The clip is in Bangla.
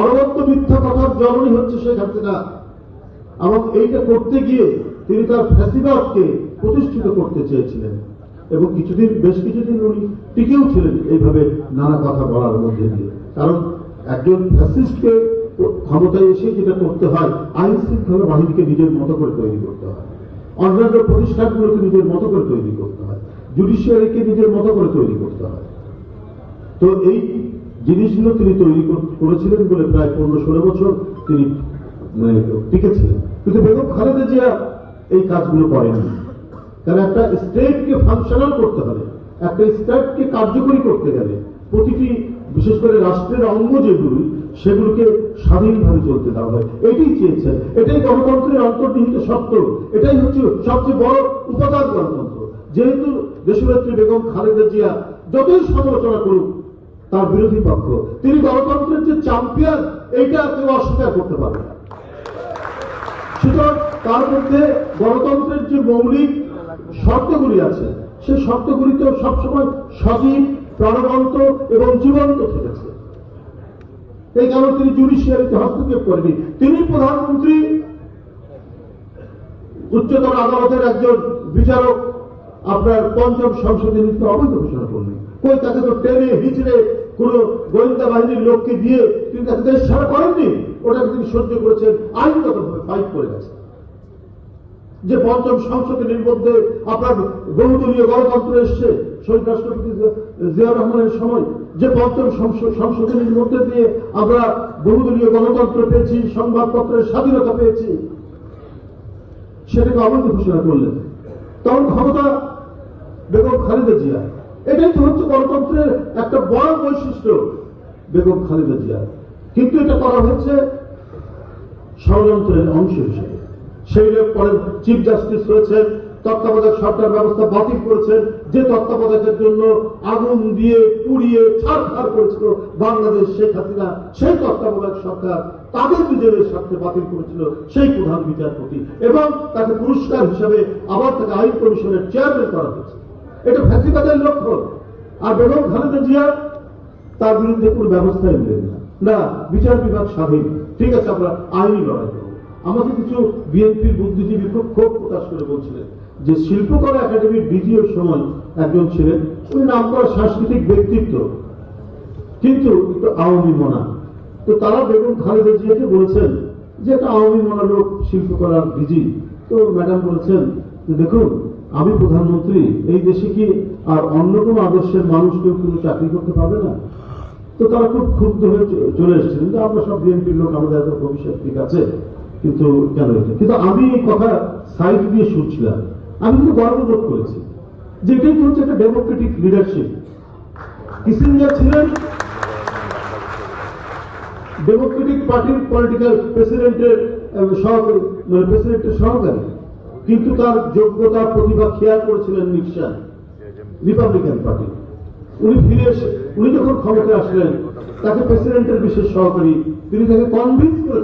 অনবদ্য মিথ্যা কথার জননী হচ্ছে শেখ হাসিনা, এবং এইটা করতে গিয়ে তিনি তার ফ্যাসিবাদকে প্রতিষ্ঠিত করতে চেয়েছিলেন এবং বেশ কিছুদিন উনি টিকেও ছিলেন এইভাবে নানা কথা বলার মধ্যে দিয়ে। কারণ একজন ফ্যাসিস্টকে ক্ষমতায় এসে যেটা করতে হয়, আইন শৃঙ্খলা বাহিনীকে নিজের মতো করে তৈরি করতে হয়, অন্যান্য প্রতিষ্ঠানগুলোকে নিজের মতো করে তৈরি করতে হয়, জুডিশিয়ারিকে নিজের মতো করে তৈরি করতে হয়। তো এই জিনিসগুলো তিনি তৈরি করেছিলেন বলে প্রায় 15-16 বছর তিনি টিকেছিলেন। কিন্তু বেগম খালেদা জিয়া এই কাজগুলো করেননি। কারণ একটা স্টেটকে ফাংশনাল করতে হলে, একটা স্টেটকে কার্যকরী করতে গেলে প্রতিটি বিশেষ করে রাষ্ট্রের অঙ্গ যেগুলি সেগুলোকে স্বাধীনভাবে চলতে দেওয়া হয়। এটাই চেয়েছেন, এটাই গণতন্ত্রের অন্তর্নিহিত সত্য, এটাই হচ্ছে সবচেয়ে বড় উপাদান গণতন্ত্র। যেহেতু দেশনেত্রী বেগম খালেদা জিয়া যতই সমালোচনা করুক তার বিরোধী পক্ষ, তিনি গণতন্ত্রের যে চ্যাম্পিয়ন এইটা কেউ অস্বীকার করতে পারে না। সুতরাং তার মধ্যে গণতন্ত্রের যে মৌলিক শর্তগুলি আছে সেই শর্তগুলি তো সবসময় সজীব, প্রাণবন্ত এবং জীবন্ত থেকেছে। এই কারণে তিনি জুডিশিয়ারিতে হস্তক্ষেপ করেনি। তিনি প্রধানমন্ত্রী, উচ্চতর আদালতের একজন বিচারক আপনার পঞ্চম সংসদে নিতে অবৈধ ঘোষণা করলেন। কই তাকে তো টেনে হিচড়ে কোন গোয়েন্দা বাহিনীর লোককে দিয়ে তিনি তাকে দেশ ছাড়া করেননি। ওটাকে তিনি সহ্য করেছেন, আইনগতভাবে ফাইট করে গেছেন। যে পঞ্চম সংসদের মধ্যে আপনার বহুদলীয় গণতন্ত্র এসছে শহীদ রাষ্ট্রপতি জিয়াউর রহমানের সময়, যে পঞ্চম সংশোধনীর মধ্যে দিয়ে আমরা বহুদলীয় গণতন্ত্র পেয়েছি, সংবাদপত্রের স্বাধীনতা পেয়েছি, সেটাকে অবৈধ ঘোষণা করলেন। তখন ক্ষমতা বেগম খালেদা জিয়া। এটাই তো হচ্ছে গণতন্ত্রের একটা বড় বৈশিষ্ট্য বেগম খালেদা জিয়া। কিন্তু এটা করা হয়েছে ষড়যন্ত্রের অংশ হিসেবে। সেই লোক পরে চিফ জাস্টিস হয়েছেন, তত্ত্বাবধায়ক সরকার ব্যবস্থা বাতিল করেছেন, যে তত্ত্বাবধায়কের জন্য আগুন দিয়ে পুড়িয়ে ছাড়খাড় করেছিল বাংলাদেশ শেখ হাসিনা, সেই তত্ত্বাবধায়ক সরকার তাদের নিজেদের স্বার্থে বাতিল করেছিল সেই প্রধান বিচারপতি, এবং তাকে পুরস্কার হিসেবে আবার তাকে আইন কমিশনের চেয়ারম্যান করা হয়েছে। এটা ফ্যাসিবাদের লক্ষণ। আর বেগম খালেদা জিয়া তার বিরুদ্ধে কোনো ব্যবস্থাই নিলেন না। বিচার বিভাগ স্বাধীন, ঠিক আছে, আমরা আইনি লড়াই করব। আমাকে কিছু বিএনপির বুদ্ধিজীবী খুব ক্ষোভ প্রকাশ করে বলছিলেন যে শিল্পকলা একাডেমির দ্বিতীয় সময় একজন ছিলেন, ওই নাম করা সাংস্কৃতিক ব্যক্তিত্ব, কিন্তু একটু আওয়ামী মনা। তো তারা বেগম খালেদা জিয়াকে বলেছেন যে একটা আওয়ামী মনা লোক শিল্পকলার ডিজি। তো ম্যাডাম বলেছেন যে দেখুন, আমি প্রধানমন্ত্রী, এই দেশে কি আর অন্য কোনো আদর্শের মানুষ কেউ কোনো চাকরি করতে পারবে না? তো তারা খুব ক্ষুব্ধ হয়ে চলে এসেছিলেন যে আমরা সব বিএনপির লোক, আমাদের এত ভবিষ্যৎ ঠিক আছে, কিন্তু কেন এটা? কিন্তু আমি এই কথা সাইড দিয়ে শুনছিলাম, আমি কিন্তু গর্ববোধ করেছি যে এটাই হচ্ছে একটা ডেমোক্রেটিক লিডারশিপ। কিসিঞ্জার ছিলেন ডেমোক্রেটিক পার্টির পলিটিক্যাল প্রেসিডেন্টের সহকারী, কিন্তু তার যোগ্যতা প্রতিভা খেয়াল করেছিলেন নিক্সন, রিপাবলিকান পার্টি। উনি ফিরে এসে উনি যখন ক্ষমতায় আসলেন তাকে প্রেসিডেন্টের বিশেষ সহকারী, তিনি তাকে কনভিন্স করে